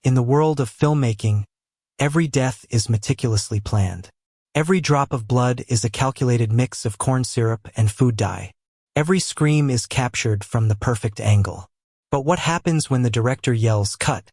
In the world of filmmaking, every death is meticulously planned. Every drop of blood is a calculated mix of corn syrup and food dye. Every scream is captured from the perfect angle. But what happens when the director yells "cut"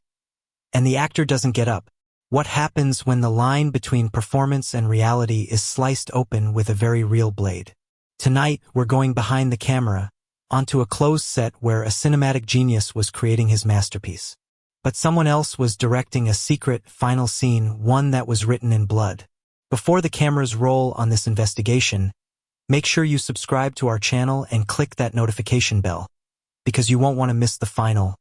and the actor doesn't get up? What happens when the line between performance and reality is sliced open with a very real blade? Tonight, we're going behind the camera, onto a closed set where a cinematic genius was creating his masterpiece. But someone else was directing a secret, final scene, one that was written in blood. Before the cameras roll on this investigation, make sure you subscribe to our channel and click that notification bell, because you won't want to miss the final,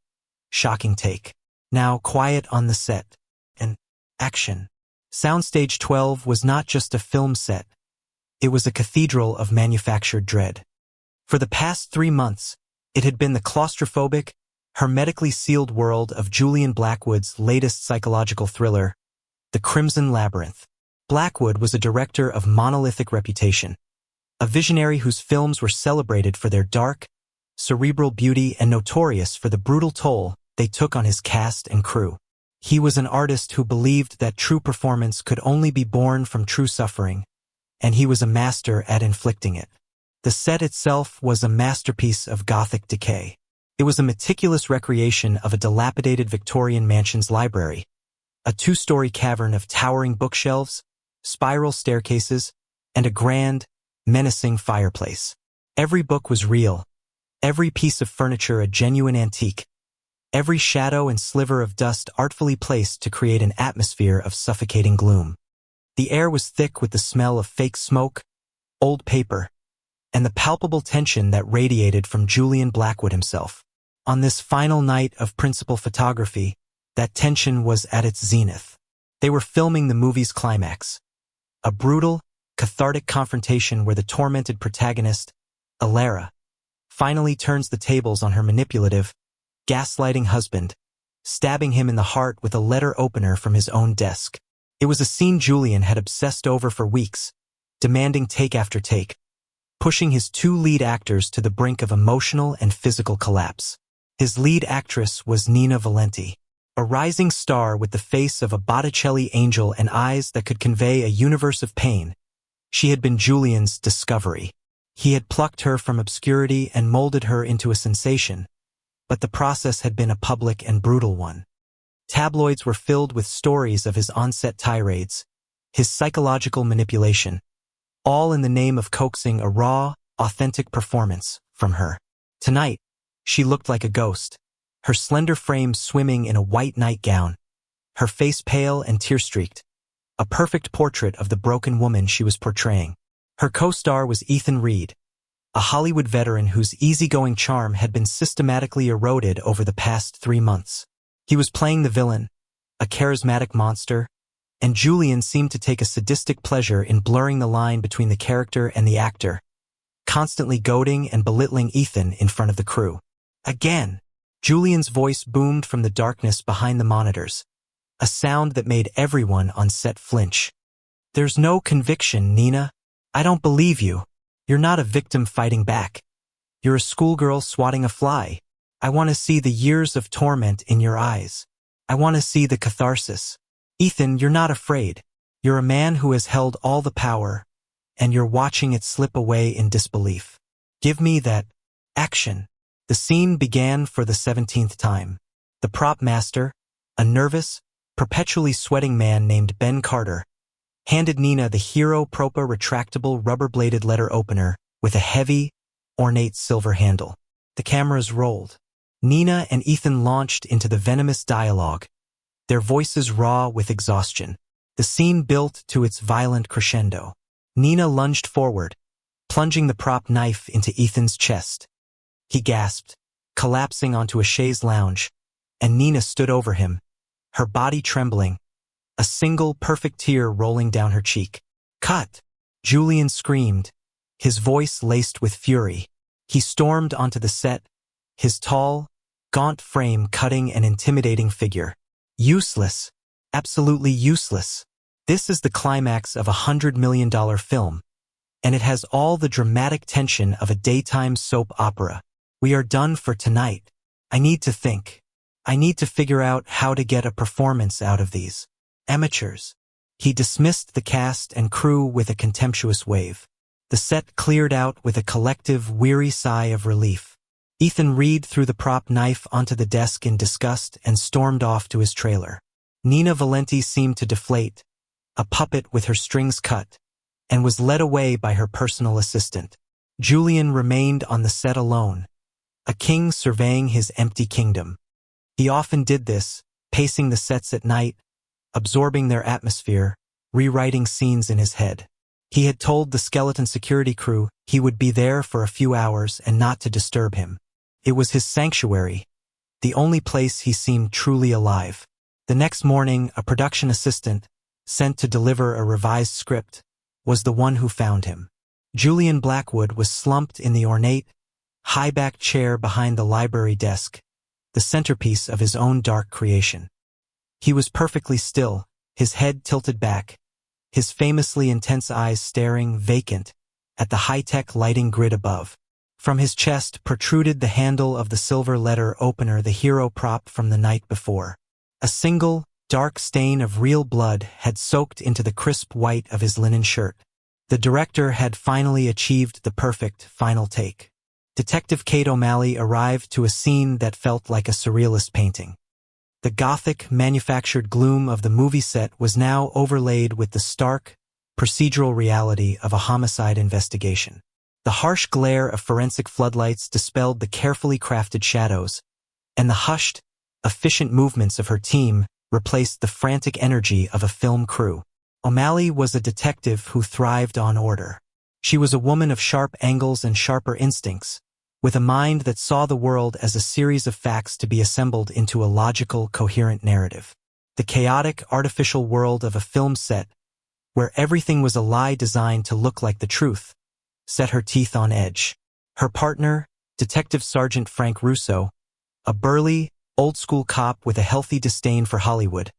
shocking take. Now, quiet on the set, and action. Soundstage 12 was not just a film set. It was a cathedral of manufactured dread. For the past 3 months, it had been the claustrophobic, hermetically sealed world of Julian Blackwood's latest psychological thriller, The Crimson Labyrinth. Blackwood was a director of monolithic reputation, a visionary whose films were celebrated for their dark, cerebral beauty and notorious for the brutal toll they took on his cast and crew. He was an artist who believed that true performance could only be born from true suffering, and he was a master at inflicting it. The set itself was a masterpiece of Gothic decay. It was a meticulous recreation of a dilapidated Victorian mansion's library, a 2-story cavern of towering bookshelves, spiral staircases, and a grand, menacing fireplace. Every book was real, every piece of furniture a genuine antique, every shadow and sliver of dust artfully placed to create an atmosphere of suffocating gloom. The air was thick with the smell of fake smoke, old paper, and the palpable tension that radiated from Julian Blackwood himself. On this final night of principal photography, that tension was at its zenith. They were filming the movie's climax, a brutal, cathartic confrontation where the tormented protagonist, Alara, finally turns the tables on her manipulative, gaslighting husband, stabbing him in the heart with a letter opener from his own desk. It was a scene Julian had obsessed over for weeks, demanding take after take, pushing his 2 lead actors to the brink of emotional and physical collapse. His lead actress was Nina Valenti, a rising star with the face of a Botticelli angel and eyes that could convey a universe of pain. She had been Julian's discovery. He had plucked her from obscurity and molded her into a sensation, but the process had been a public and brutal one. Tabloids were filled with stories of his on-set tirades, his psychological manipulation, all in the name of coaxing a raw, authentic performance from her. Tonight, she looked like a ghost, her slender frame swimming in a white nightgown, her face pale and tear-streaked, a perfect portrait of the broken woman she was portraying. Her co-star was Ethan Reed, a Hollywood veteran whose easygoing charm had been systematically eroded over the past 3 months. He was playing the villain, a charismatic monster, and Julian seemed to take a sadistic pleasure in blurring the line between the character and the actor, constantly goading and belittling Ethan in front of the crew. Again, Julian's voice boomed from the darkness behind the monitors, a sound that made everyone on set flinch. "There's no conviction, Nina. I don't believe you. You're not a victim fighting back. You're a schoolgirl swatting a fly. I want to see the years of torment in your eyes. I want to see the catharsis. Ethan, you're not afraid. You're a man who has held all the power, and you're watching it slip away in disbelief. Give me that action." The scene began for the 17th time. The prop master, a nervous, perpetually sweating man named Ben Carter, handed Nina the Hero Propa retractable rubber-bladed letter opener with a heavy, ornate silver handle. The cameras rolled. Nina and Ethan launched into the venomous dialogue, their voices raw with exhaustion. The scene built to its violent crescendo. Nina lunged forward, plunging the prop knife into Ethan's chest. He gasped, collapsing onto a chaise lounge, and Nina stood over him, her body trembling, a single perfect tear rolling down her cheek. "Cut!" Julian screamed, his voice laced with fury. He stormed onto the set, his tall, gaunt frame cutting an intimidating figure. Useless. Absolutely useless. This is the climax of a $100 million film, and it has all the dramatic tension of a daytime soap opera. We are done for tonight. I need to think. I need to figure out how to get a performance out of these amateurs. He dismissed the cast and crew with a contemptuous wave. The set cleared out with a collective, weary sigh of relief. Ethan Reed threw the prop knife onto the desk in disgust and stormed off to his trailer. Nina Valenti seemed to deflate, a puppet with her strings cut, and was led away by her personal assistant. Julian remained on the set alone, a king surveying his empty kingdom. He often did this, pacing the sets at night, absorbing their atmosphere, rewriting scenes in his head. He had told the skeleton security crew he would be there for a few hours and not to disturb him. It was his sanctuary, the only place he seemed truly alive. The next morning, a production assistant, sent to deliver a revised script, was the one who found him. Julian Blackwood was slumped in the ornate, high-backed chair behind the library desk, the centerpiece of his own dark creation. He was perfectly still, his head tilted back, his famously intense eyes staring, vacant, at the high-tech lighting grid above. From his chest protruded the handle of the silver letter opener, the hero prop from the night before. A single, dark stain of real blood had soaked into the crisp white of his linen shirt. The director had finally achieved the perfect final take. Detective Kate O'Malley arrived to a scene that felt like a surrealist painting. The gothic, manufactured gloom of the movie set was now overlaid with the stark, procedural reality of a homicide investigation. The harsh glare of forensic floodlights dispelled the carefully crafted shadows, and the hushed, efficient movements of her team replaced the frantic energy of a film crew. O'Malley was a detective who thrived on order. She was a woman of sharp angles and sharper instincts, with a mind that saw the world as a series of facts to be assembled into a logical, coherent narrative. The chaotic, artificial world of a film set, where everything was a lie designed to look like the truth, set her teeth on edge. Her partner, Detective Sergeant Frank Russo, a burly, old-school cop with a healthy disdain for Hollywood,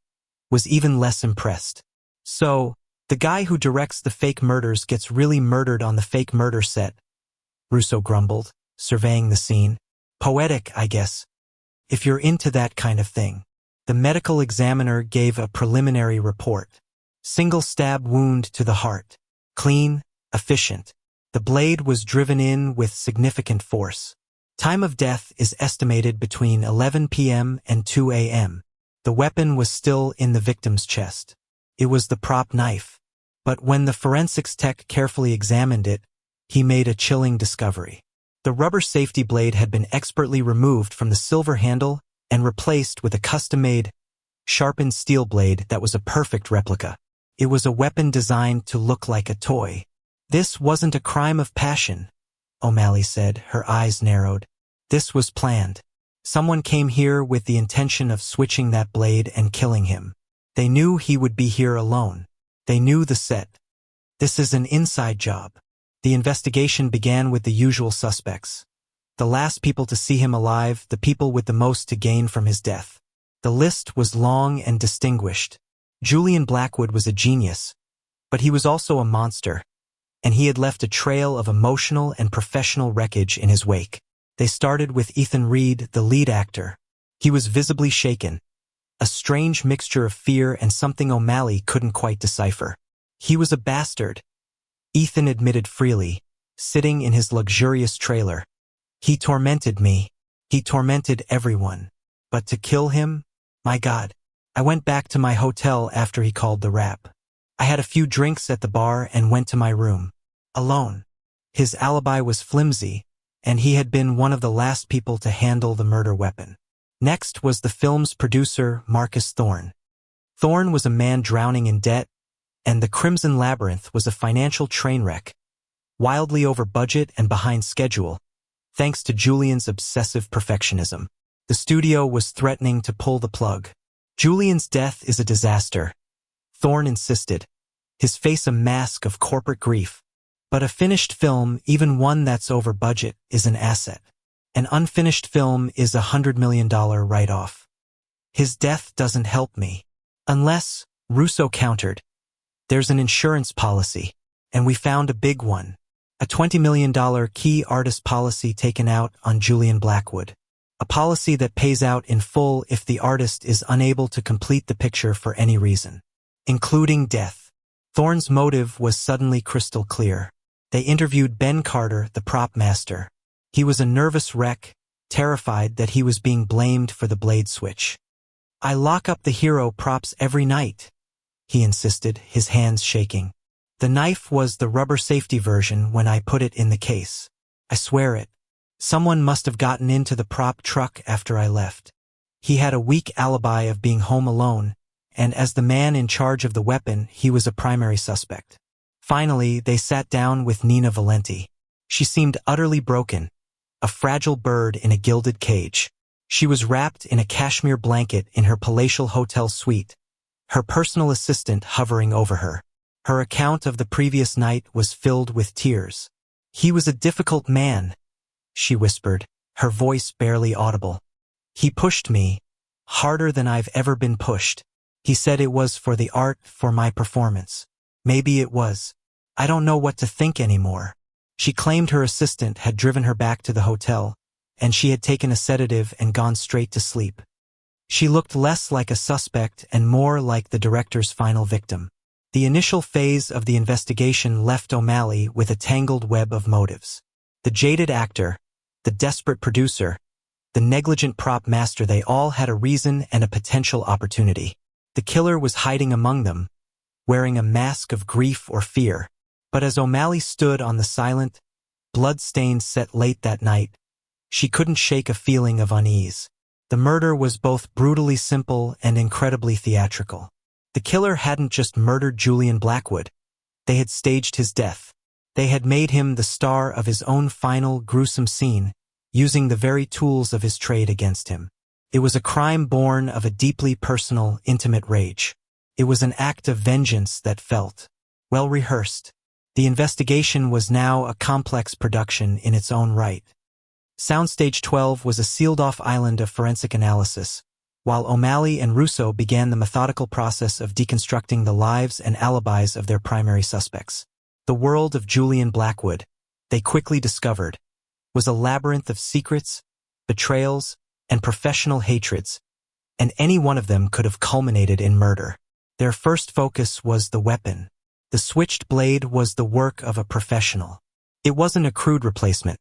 was even less impressed. So, the guy who directs the fake murders gets really murdered on the fake murder set, Russo grumbled, surveying the scene. Poetic, I guess, if you're into that kind of thing. The medical examiner gave a preliminary report. Single stab wound to the heart. Clean, efficient. The blade was driven in with significant force. Time of death is estimated between 11 p.m. and 2 a.m. The weapon was still in the victim's chest. It was the prop knife. But when the forensics tech carefully examined it, he made a chilling discovery. The rubber safety blade had been expertly removed from the silver handle and replaced with a custom-made, sharpened steel blade that was a perfect replica. It was a weapon designed to look like a toy. This wasn't a crime of passion, O'Malley said, her eyes narrowed. This was planned. Someone came here with the intention of switching that blade and killing him. They knew he would be here alone. They knew the set. This is an inside job. The investigation began with the usual suspects. The last people to see him alive, the people with the most to gain from his death. The list was long and distinguished. Julian Blackwood was a genius, but he was also a monster, and he had left a trail of emotional and professional wreckage in his wake. They started with Ethan Reed, the lead actor. He was visibly shaken, a strange mixture of fear and something O'Malley couldn't quite decipher. He was a bastard, Ethan admitted freely, sitting in his luxurious trailer. He tormented me. He tormented everyone. But to kill him? My God. I went back to my hotel after he called the rap. I had a few drinks at the bar and went to my room. Alone. His alibi was flimsy, and he had been one of the last people to handle the murder weapon. Next was the film's producer, Marcus Thorne. Thorne was a man drowning in debt, and The Crimson Labyrinth was a financial train wreck, wildly over budget and behind schedule, thanks to Julian's obsessive perfectionism. The studio was threatening to pull the plug. Julian's death is a disaster, Thorne insisted, his face a mask of corporate grief. But a finished film, even one that's over budget, is an asset. An unfinished film is $100 million write-off. His death doesn't help me. Unless, Russo countered, there's an insurance policy, and we found a big one. A $20 million key artist policy taken out on Julian Blackwood. A policy that pays out in full if the artist is unable to complete the picture for any reason, including death. Thorne's motive was suddenly crystal clear. They interviewed Ben Carter, the prop master. He was a nervous wreck, terrified that he was being blamed for the blade switch. "I lock up the hero props every night," he insisted, his hands shaking. "The knife was the rubber safety version when I put it in the case. I swear it. Someone must have gotten into the prop truck after I left." He had a weak alibi of being home alone, and as the man in charge of the weapon, he was a primary suspect. Finally, they sat down with Nina Valenti. She seemed utterly broken, a fragile bird in a gilded cage. She was wrapped in a cashmere blanket in her palatial hotel suite, her personal assistant hovering over her. Her account of the previous night was filled with tears. "He was a difficult man," she whispered, her voice barely audible. "He pushed me, harder than I've ever been pushed. He said it was for the art, for my performance. Maybe it was. I don't know what to think anymore." She claimed her assistant had driven her back to the hotel, and she had taken a sedative and gone straight to sleep. She looked less like a suspect and more like the director's final victim. The initial phase of the investigation left O'Malley with a tangled web of motives. The jaded actor, the desperate producer, the negligent prop master, they all had a reason and a potential opportunity. The killer was hiding among them, wearing a mask of grief or fear. But as O'Malley stood on the silent, blood-stained set late that night, she couldn't shake a feeling of unease. The murder was both brutally simple and incredibly theatrical. The killer hadn't just murdered Julian Blackwood. They had staged his death. They had made him the star of his own final, gruesome scene, using the very tools of his trade against him. It was a crime born of a deeply personal, intimate rage. It was an act of vengeance that felt well rehearsed. The investigation was now a complex production in its own right. Soundstage 12 was a sealed-off island of forensic analysis, while O'Malley and Russo began the methodical process of deconstructing the lives and alibis of their primary suspects. The world of Julian Blackwood, they quickly discovered, was a labyrinth of secrets, betrayals, and professional hatreds, and any one of them could have culminated in murder. Their first focus was the weapon. The switched blade was the work of a professional. It wasn't a crude replacement.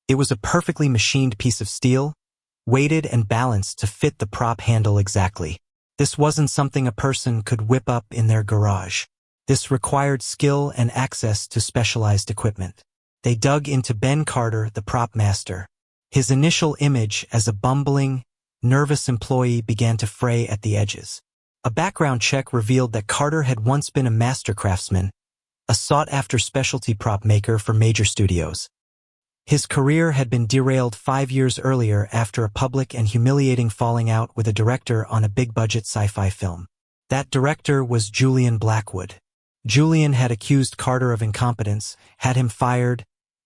It was a perfectly machined piece of steel, weighted and balanced to fit the prop handle exactly. This wasn't something a person could whip up in their garage. This required skill and access to specialized equipment. They dug into Ben Carter, the prop master. His initial image as a bumbling, nervous employee began to fray at the edges. A background check revealed that Carter had once been a master craftsman, a sought-after specialty prop maker for major studios. His career had been derailed 5 years earlier after a public and humiliating falling out with a director on a big-budget sci-fi film. That director was Julian Blackwood. Julian had accused Carter of incompetence, had him fired,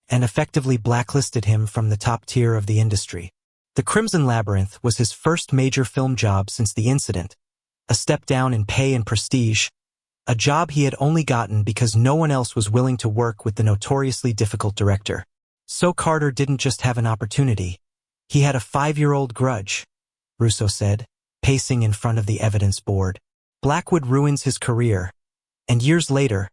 and effectively blacklisted him from the top tier of the industry. The Crimson Labyrinth was his first major film job since the incident, a step down in pay and prestige, a job he had only gotten because no one else was willing to work with the notoriously difficult director. So Carter didn't just have an opportunity. He had a 5-year-old grudge, Russo said, pacing in front of the evidence board. Blackwood ruins his career, and years later,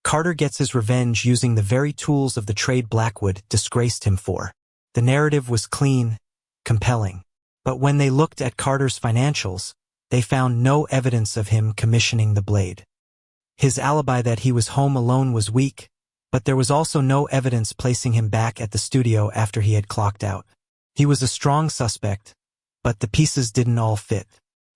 Carter gets his revenge using the very tools of the trade Blackwood disgraced him for. The narrative was clean, compelling. But when they looked at Carter's financials, they found no evidence of him commissioning the blade. His alibi that he was home alone was weak, but there was also no evidence placing him back at the studio after he had clocked out. He was a strong suspect, but the pieces didn't all fit.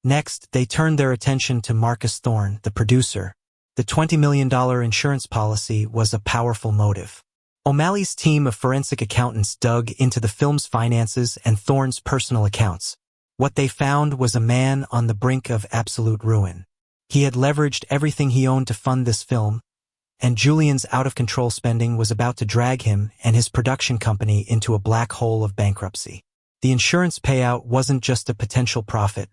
Next, they turned their attention to Marcus Thorne, the producer. The $20 million insurance policy was a powerful motive. O'Malley's team of forensic accountants dug into the film's finances and Thorne's personal accounts. What they found was a man on the brink of absolute ruin. He had leveraged everything he owned to fund this film, and Julian's out-of-control spending was about to drag him and his production company into a black hole of bankruptcy. The insurance payout wasn't just a potential profit.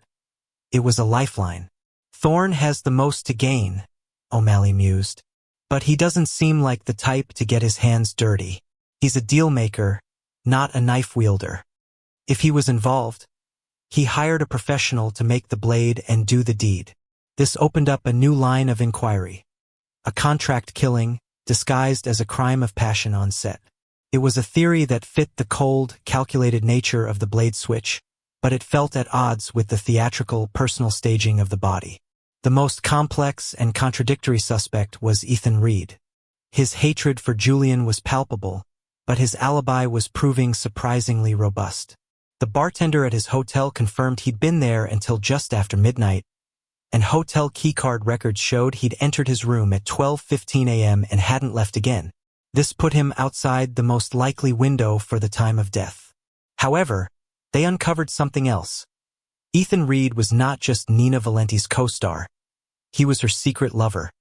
It was a lifeline. Thorne has the most to gain, O'Malley mused. But he doesn't seem like the type to get his hands dirty. He's a deal maker, not a knife wielder. If he was involved, he hired a professional to make the blade and do the deed. This opened up a new line of inquiry. A contract killing, disguised as a crime of passion on set. It was a theory that fit the cold, calculated nature of the blade switch, but it felt at odds with the theatrical, personal staging of the body. The most complex and contradictory suspect was Ethan Reed. His hatred for Julian was palpable, but his alibi was proving surprisingly robust. The bartender at his hotel confirmed he'd been there until just after midnight, and hotel keycard records showed he'd entered his room at 12:15 a.m. and hadn't left again. This put him outside the most likely window for the time of death. However, they uncovered something else. Ethan Reed was not just Nina Valenti's co-star. He was her secret lover.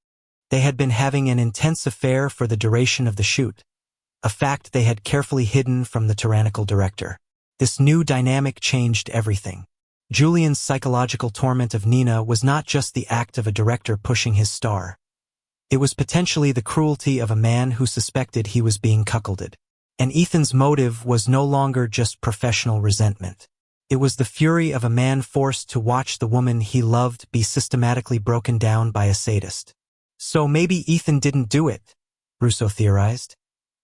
They had been having an intense affair for the duration of the shoot, a fact they had carefully hidden from the tyrannical director. This new dynamic changed everything. Julian's psychological torment of Nina was not just the act of a director pushing his star. It was potentially the cruelty of a man who suspected he was being cuckolded. And Ethan's motive was no longer just professional resentment. It was the fury of a man forced to watch the woman he loved be systematically broken down by a sadist. So maybe Ethan didn't do it, Russo theorized.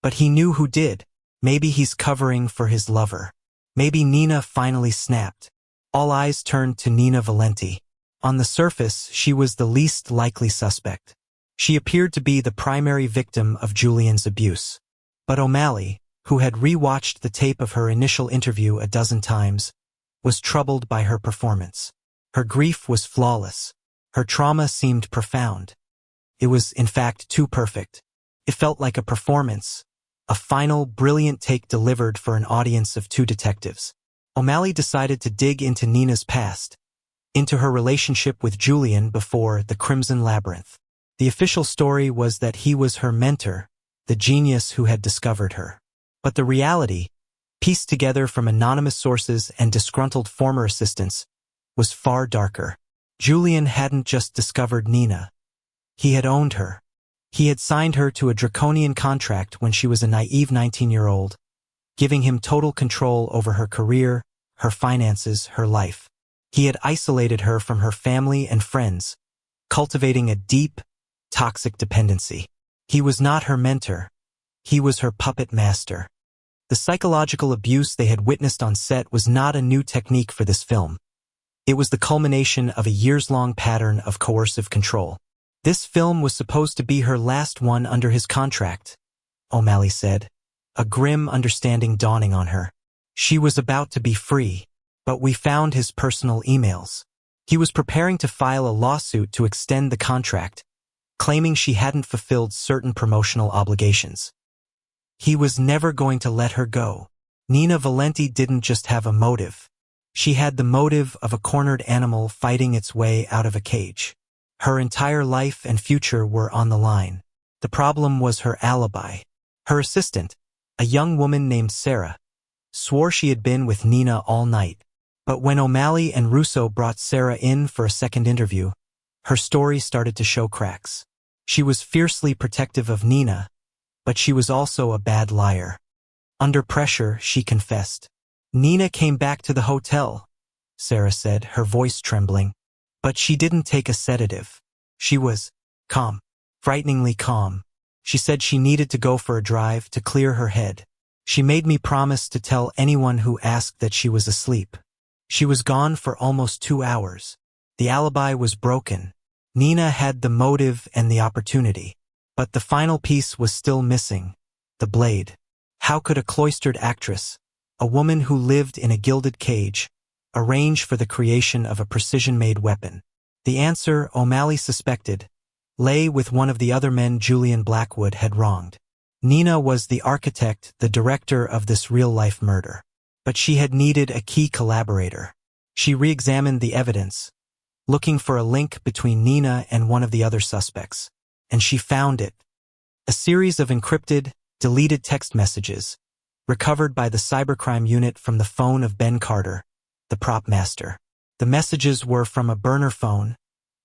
But he knew who did. Maybe he's covering for his lover. Maybe Nina finally snapped. All eyes turned to Nina Valenti. On the surface, she was the least likely suspect. She appeared to be the primary victim of Julian's abuse. But O'Malley, who had re-watched the tape of her initial interview a dozen times, was troubled by her performance. Her grief was flawless. Her trauma seemed profound. It was, in fact, too perfect. It felt like a performance, a final, brilliant take delivered for an audience of two detectives. O'Malley decided to dig into Nina's past, into her relationship with Julian before the Crimson Labyrinth. The official story was that he was her mentor, the genius who had discovered her. But the reality, pieced together from anonymous sources and disgruntled former assistants, was far darker. Julian hadn't just discovered Nina. He had owned her. He had signed her to a draconian contract when she was a naive 19-year-old, giving him total control over her career, her finances, her life. He had isolated her from her family and friends, cultivating a deep, toxic dependency. He was not her mentor. He was her puppet master. The psychological abuse they had witnessed on set was not a new technique for this film. It was the culmination of a years-long pattern of coercive control. This film was supposed to be her last one under his contract, O'Malley said, a grim understanding dawning on her. She was about to be free, but we found his personal emails. He was preparing to file a lawsuit to extend the contract, claiming she hadn't fulfilled certain promotional obligations. He was never going to let her go. Nina Valenti didn't just have a motive. She had the motive of a cornered animal fighting its way out of a cage. Her entire life and future were on the line. The problem was her alibi. Her assistant, a young woman named Sarah, swore she had been with Nina all night. But when O'Malley and Russo brought Sarah in for a second interview, her story started to show cracks. She was fiercely protective of Nina, but she was also a bad liar. Under pressure, she confessed. Nina came back to the hotel, Sarah said, her voice trembling. But she didn't take a sedative. She was calm, frighteningly calm. She said she needed to go for a drive to clear her head. She made me promise to tell anyone who asked that she was asleep. She was gone for almost 2 hours. The alibi was broken. Nina had the motive and the opportunity. But the final piece was still missing, the blade. How could a cloistered actress, a woman who lived in a gilded cage, arrange for the creation of a precision-made weapon? The answer, O'Malley suspected, lay with one of the other men Julian Blackwood had wronged. Nina was the architect, the director of this real-life murder. But she had needed a key collaborator. She re-examined the evidence, looking for a link between Nina and one of the other suspects. And she found it. A series of encrypted, deleted text messages, recovered by the cybercrime unit from the phone of Ben Carter, the prop master. The messages were from a burner phone,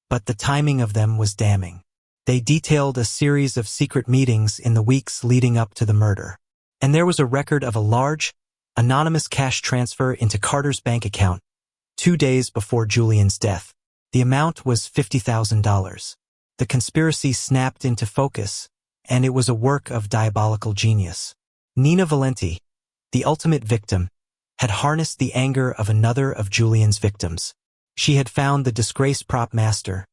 but the timing of them was damning. They detailed a series of secret meetings in the weeks leading up to the murder. And there was a record of a large, Anonymous cash transfer into Carter's bank account 2 days before Julian's death. The amount was $50,000. The conspiracy snapped into focus, and it was a work of diabolical genius. Nina Valenti, the ultimate victim, had harnessed the anger of another of Julian's victims. She had found the disgraced prop master,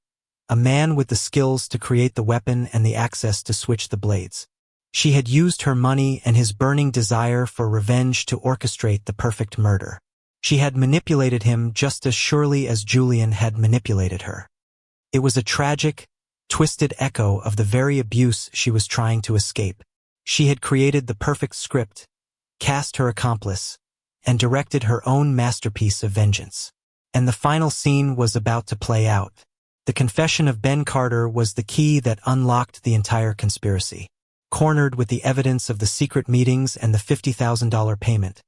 a man with the skills to create the weapon and the access to switch the blades. She had used her money and his burning desire for revenge to orchestrate the perfect murder. She had manipulated him just as surely as Julian had manipulated her. It was a tragic, twisted echo of the very abuse she was trying to escape. She had created the perfect script, cast her accomplice, and directed her own masterpiece of vengeance. And the final scene was about to play out. The confession of Ben Carter was the key that unlocked the entire conspiracy. Cornered with the evidence of the secret meetings and the $50,000 payment,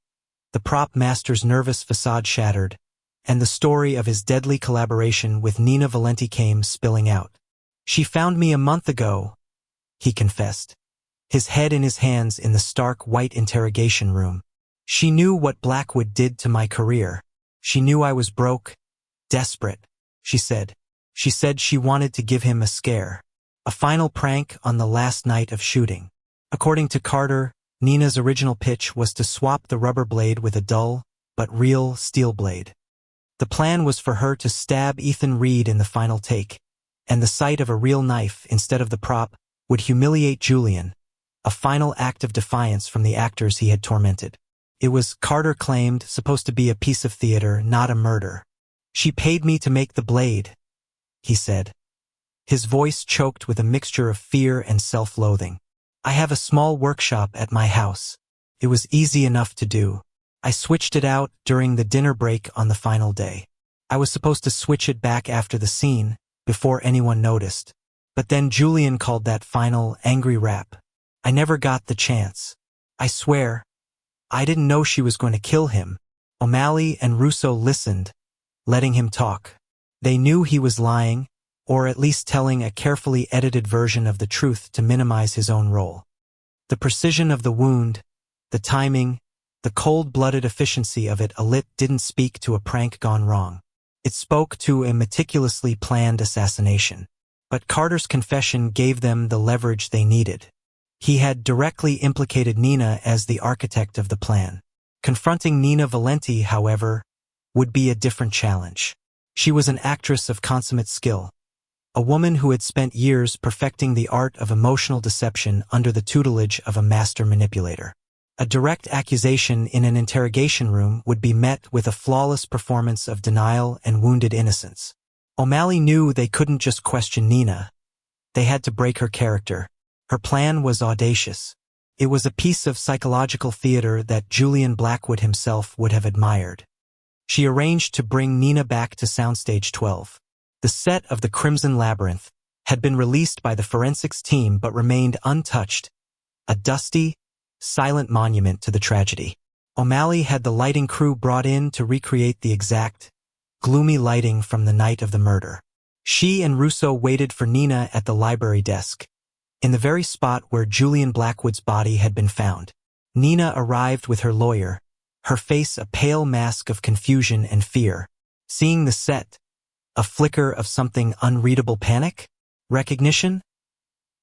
the prop master's nervous facade shattered, and the story of his deadly collaboration with Nina Valenti came spilling out. "She found me a month ago," he confessed, his head in his hands in the stark white interrogation room. "She knew what Blackwood did to my career. She knew I was broke, desperate," she said. She said she wanted to give him a scare. A final prank on the last night of shooting. According to Carter, Nina's original pitch was to swap the rubber blade with a dull, but real steel blade. The plan was for her to stab Ethan Reed in the final take, and the sight of a real knife instead of the prop would humiliate Julian, a final act of defiance from the actors he had tormented. It was, Carter claimed, supposed to be a piece of theater, not a murder. "She paid me to make the blade," he said. His voice choked with a mixture of fear and self-loathing. "I have a small workshop at my house. It was easy enough to do. I switched it out during the dinner break on the final day. I was supposed to switch it back after the scene, before anyone noticed. But then Julian called that final, angry rap. I never got the chance. I swear, I didn't know she was going to kill him." O'Malley and Russo listened, letting him talk. They knew he was lying, or at least telling a carefully edited version of the truth to minimize his own role. The precision of the wound, the timing, the cold-blooded efficiency of it didn't speak to a prank gone wrong. It spoke to a meticulously planned assassination. But Carter's confession gave them the leverage they needed. He had directly implicated Nina as the architect of the plan. Confronting Nina Valenti, however, would be a different challenge. She was an actress of consummate skill, a woman who had spent years perfecting the art of emotional deception under the tutelage of a master manipulator. A direct accusation in an interrogation room would be met with a flawless performance of denial and wounded innocence. O'Malley knew they couldn't just question Nina. They had to break her character. Her plan was audacious. It was a piece of psychological theater that Julian Blackwood himself would have admired. She arranged to bring Nina back to Soundstage 12. The set of The Crimson Labyrinth had been released by the forensics team but remained untouched, a dusty, silent monument to the tragedy. O'Malley had the lighting crew brought in to recreate the exact, gloomy lighting from the night of the murder. She and Russo waited for Nina at the library desk, in the very spot where Julian Blackwood's body had been found. Nina arrived with her lawyer, her face a pale mask of confusion and fear. Seeing the set, a flicker of something unreadable panic? Recognition?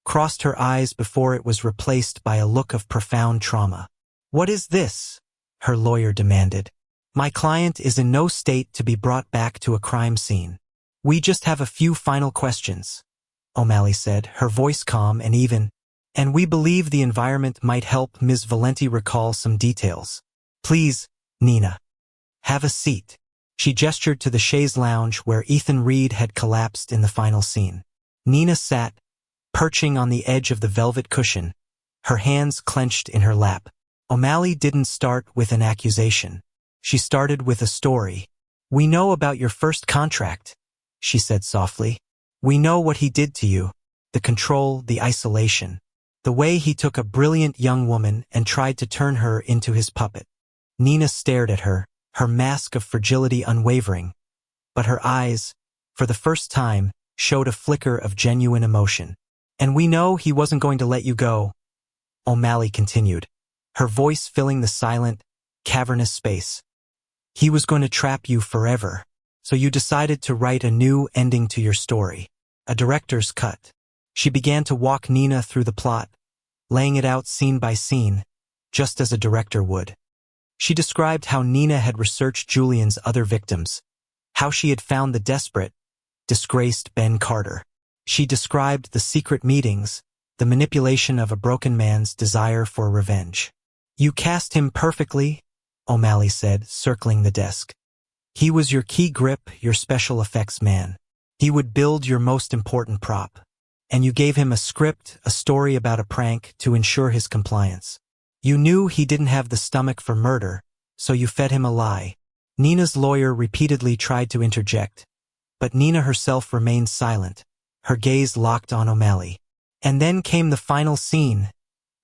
Crossed her eyes before it was replaced by a look of profound trauma. "What is this?" her lawyer demanded. "My client is in no state to be brought back to a crime scene. We just have a few final questions," O'Malley said, her voice calm and even, "and we believe the environment might help Ms. Valenti recall some details. Please, Nina, have a seat." She gestured to the chaise lounge where Ethan Reed had collapsed in the final scene. Nina sat, perching on the edge of the velvet cushion, her hands clenched in her lap. O'Malley didn't start with an accusation. She started with a story. "We know about your first contract," she said softly. "We know what he did to you, the control, the isolation, the way he took a brilliant young woman and tried to turn her into his puppet." Nina stared at her, her mask of fragility unwavering, but her eyes, for the first time, showed a flicker of genuine emotion. "And we know he wasn't going to let you go," O'Malley continued, her voice filling the silent, cavernous space. He was going to trap you forever. So you decided to write a new ending to your story. A director's cut. She began to walk Nina through the plot, laying it out scene by scene, just as a director would. She described how Nina had researched Julian's other victims, how she had found the desperate, disgraced Ben Carter. She described the secret meetings, the manipulation of a broken man's desire for revenge. You cast him perfectly, O'Malley said, circling the desk. He was your key grip, your special effects man. He would build your most important prop. And you gave him a script, a story about a prank to ensure his compliance. You knew he didn't have the stomach for murder, so you fed him a lie. Nina's lawyer repeatedly tried to interject, but Nina herself remained silent, her gaze locked on O'Malley. And then came the final scene,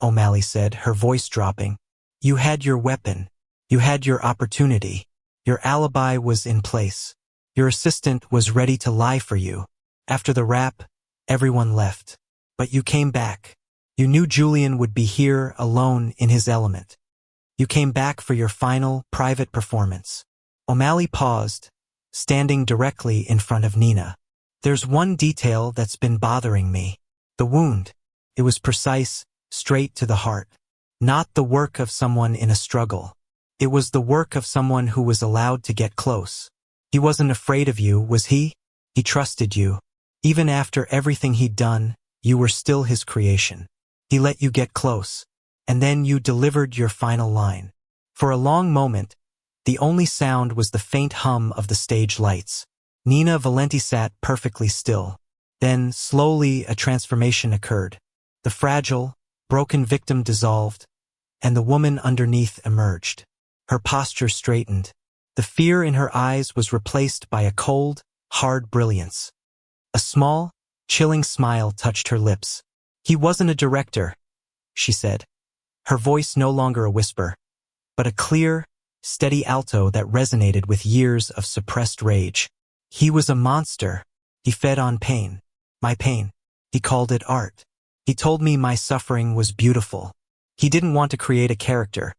O'Malley said, her voice dropping. You had your weapon. You had your opportunity. Your alibi was in place. Your assistant was ready to lie for you. After the wrap, everyone left. But you came back. You knew Julian would be here, alone, in his element. You came back for your final, private performance. O'Malley paused, standing directly in front of Nina. There's one detail that's been bothering me. The wound. It was precise, straight to the heart. Not the work of someone in a struggle. It was the work of someone who was allowed to get close. He wasn't afraid of you, was he? He trusted you. Even after everything he'd done, you were still his creation. He let you get close. And then you delivered your final line. For a long moment, the only sound was the faint hum of the stage lights. Nina Valenti sat perfectly still. Then, slowly, a transformation occurred. The fragile, broken victim dissolved, and the woman underneath emerged. Her posture straightened. The fear in her eyes was replaced by a cold, hard brilliance. A small, chilling smile touched her lips. He wasn't a director, she said. Her voice no longer a whisper, but a clear, steady alto that resonated with years of suppressed rage. He was a monster. He fed on pain. My pain. He called it art. He told me my suffering was beautiful. He didn't want to create a character.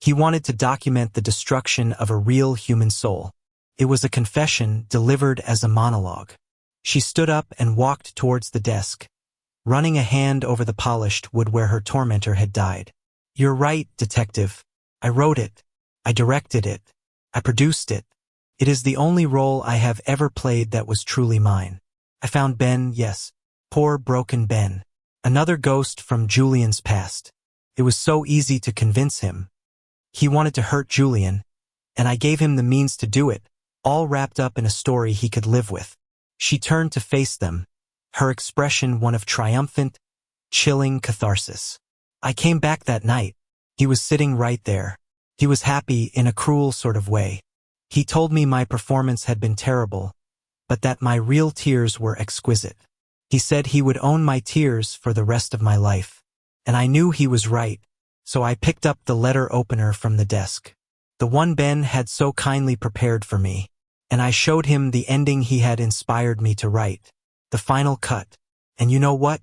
He wanted to document the destruction of a real human soul. It was a confession delivered as a monologue. She stood up and walked towards the desk, running a hand over the polished wood where her tormentor had died. You're right, detective. I wrote it. I directed it. I produced it. It is the only role I have ever played that was truly mine. I found Ben, yes. Poor broken Ben. Another ghost from Julian's past. It was so easy to convince him. He wanted to hurt Julian, and I gave him the means to do it, all wrapped up in a story he could live with. She turned to face them, her expression one of triumphant, chilling catharsis. I came back that night. He was sitting right there. He was happy in a cruel sort of way. He told me my performance had been terrible, but that my real tears were exquisite. He said he would own my tears for the rest of my life. And I knew he was right, so I picked up the letter opener from the desk. The one Ben had so kindly prepared for me, and I showed him the ending he had inspired me to write. The final cut. And you know what?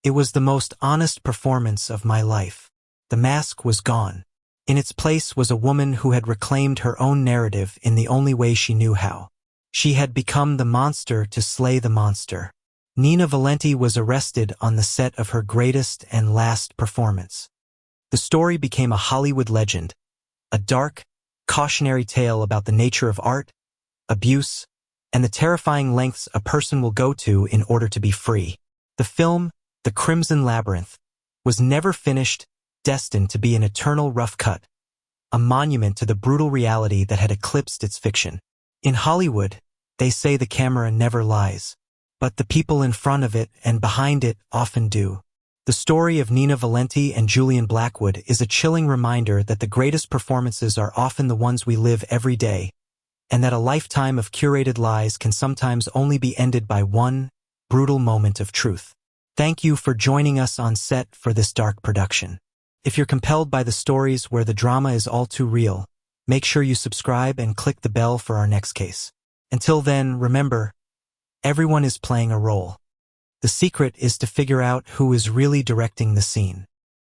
It was the most honest performance of my life. The mask was gone. In its place was a woman who had reclaimed her own narrative in the only way she knew how. She had become the monster to slay the monster. Nina Valenti was arrested on the set of her greatest and last performance. The story became a Hollywood legend, a dark, cautionary tale about the nature of art, abuse, and the terrifying lengths a person will go to in order to be free. The film, The Crimson Labyrinth, was never finished, destined to be an eternal rough cut, a monument to the brutal reality that had eclipsed its fiction. In Hollywood, they say the camera never lies, but the people in front of it and behind it often do. The story of Nina Valenti and Julian Blackwood is a chilling reminder that the greatest performances are often the ones we live every day, and that a lifetime of curated lies can sometimes only be ended by one brutal moment of truth. Thank you for joining us on set for this dark production. If you're compelled by the stories where the drama is all too real, make sure you subscribe and click the bell for our next case. Until then, remember, everyone is playing a role. The secret is to figure out who is really directing the scene.